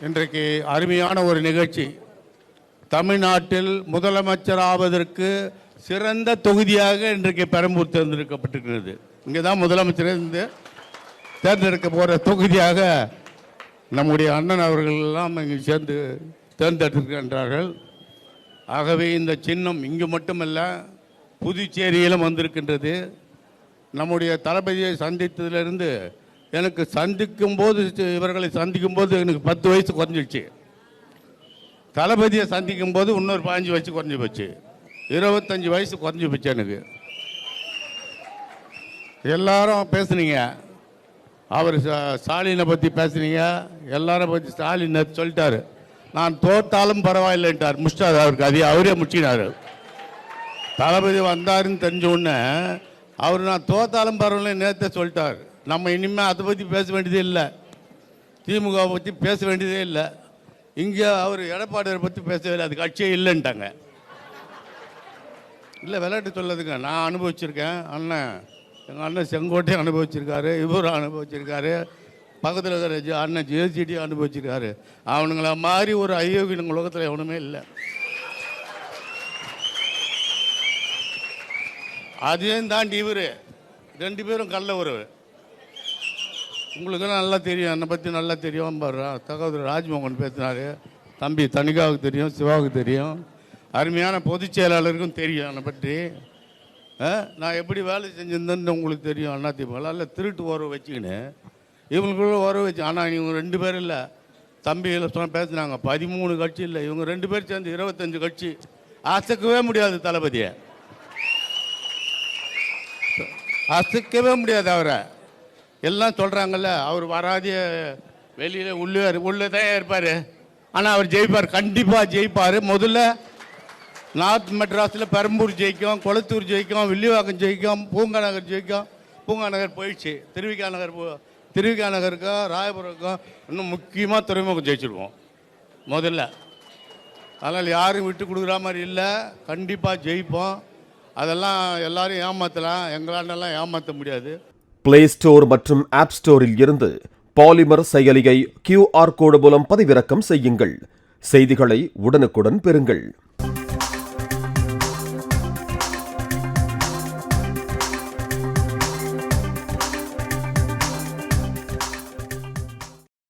இன்றைக்கு அருமையான ஒரு நிகழ்ச்சி. தமிழ்நாட்டில் முதலமைச்சர் ஆவதற்கு சிறந்த தொகுதியாக இன்றைக்கு பெரம்பூர் தேர்ந்தெடுக்கப்பட்டிருக்கிறது. இங்கே தான் முதலமைச்சர் தேர்ந்தெடுக்க போகிற தொகுதியாக நம்முடைய அண்ணன் அவர்கள் எல்லாம் இங்கே சேர்ந்து தேர்ந்தெடுக்கின்றார்கள். ஆகவே இந்த சின்னம் இங்கு மட்டுமல்ல, புதுச்சேரியிலும் வந்திருக்கின்றது. நம்முடைய தளபதியை சந்தித்ததிலிருந்து எனக்கு இவர்களை சந்திக்கும் போது எனக்கு 10 வயசு குறைஞ்சிடுச்சு. தளபதியை சந்திக்கும் போது இன்னொரு 15 வயசு குறைஞ்சி போச்சு. 25 வயசு குறைஞ்சி போச்சு எனக்கு. எல்லாரும் பேசுனீங்க, அவர் ஸ்டாலினை பற்றி பேசுனீங்க, எல்லாரும் பற்றி ஸ்டாலின் சொல்லிட்டாரு. நான் தோத்தாலும் பரவாயில்லைன்ட்டார், முடிச்சிட்டாரு. அவருக்கு அது அவரே முடிச்சினார். தளபதி வந்தாருன்னு தெரிஞ்ச உடனே அவர் நான் தோத்தாலும் பரவாயில்ல நேரத்தை சொல்லிட்டார். நம்ம இனிமேல் அதை பற்றி பேச வேண்டியதே இல்லை, திமுகவை பற்றி பேச வேண்டியதே இல்லை. இங்கே அவர் எடப்பாடியை பற்றி பேசவே இல்லை, அது கட்சியே இல்லைன்ட்டாங்க. இல்லை விளையாட்டு சொல்லதுங்க, நான் அனுபவிச்சிருக்கேன். எங்கள் அண்ணன் செங்கோட்டையை அனுபவிச்சிருக்காரு, இவரும் அனுபவிச்சிருக்காரு, பக்கத்தில் இருக்கிற அண்ணன் ஜேசிடி அனுபவிச்சிருக்காரு. அவனுங்கள மாதிரி ஒரு அயோக்கிய உலகத்தில் எவனுமே இல்லை. அதையும் தாண்டி இவர் 2 பேரும் கள்ள உறவு. உங்களுக்கு நல்லா தெரியும், என்னை பற்றி நல்லா தெரியும். தகவல் ராஜ்மோகன் பேசினார், தம்பி தனிகாவுக்கு தெரியும், சிவாவுக்கு தெரியும், அருமையான பொதுச் செயலாளருக்கும் தெரியும் என்னை பற்றி. நான் எப்படி வேலை செஞ்சிருந்தேன்னு உங்களுக்கு தெரியும். அதிமுக இல்லை திருட்டு உறவு வச்சுக்கின்னு இவங்களுக்குள்ள உறவு வச்சு. ஆனால் இவங்க 2 பேர் இல்லை, தம்பியில் சொன்ன பேசுனாங்க 13 கட்சி இல்லை, இவங்க 2 பேர் சேர்ந்து 25 கட்சி. அசைக்கவே முடியாது தளபதியை, அசைக்கவே முடியாது அவரை. எல்லாம் சொல்கிறாங்கல்ல, அவர் வராதிய வெளியில் உள்ளே தான் இருப்பார், ஆனால் அவர் ஜெயிப்பார், கண்டிப்பாக ஜெயிப்பார். முதல்ல நார்த் மெட்ராஸில் பெரம்பூர் ஜெயிக்கும், கொளத்தூர் ஜெயிக்கும், வில்லிவாக்கம் ஜெயிக்கும், பூங்கா நகர் ஜெயிக்கும். பூங்கா நகர் போயிடுச்சு, திருவிக்கா நகருக்கும் ராயபுரத்துக்கும் இன்னும் முக்கியமாக துறைமுகம் ஜெயிச்சிருக்கோம் முதல்ல. அதனால் யாரும் விட்டு கொடுக்குற மாதிரி இல்லை, கண்டிப்பாக ஜெயிப்போம். அதெல்லாம் எல்லாரும் ஏமாற்றலாம், எங்களாண்டெல்லாம் ஏமாற்ற முடியாது. பிளே ஸ்டோர் மற்றும் ஆப் ஸ்டோரில் இருந்து பாலிமர் செயலியை QR கோடு மூலம் பதிவிறக்கம் செய்யுங்கள். செய்திகளை உடனுக்குடன் பெறுங்கள்.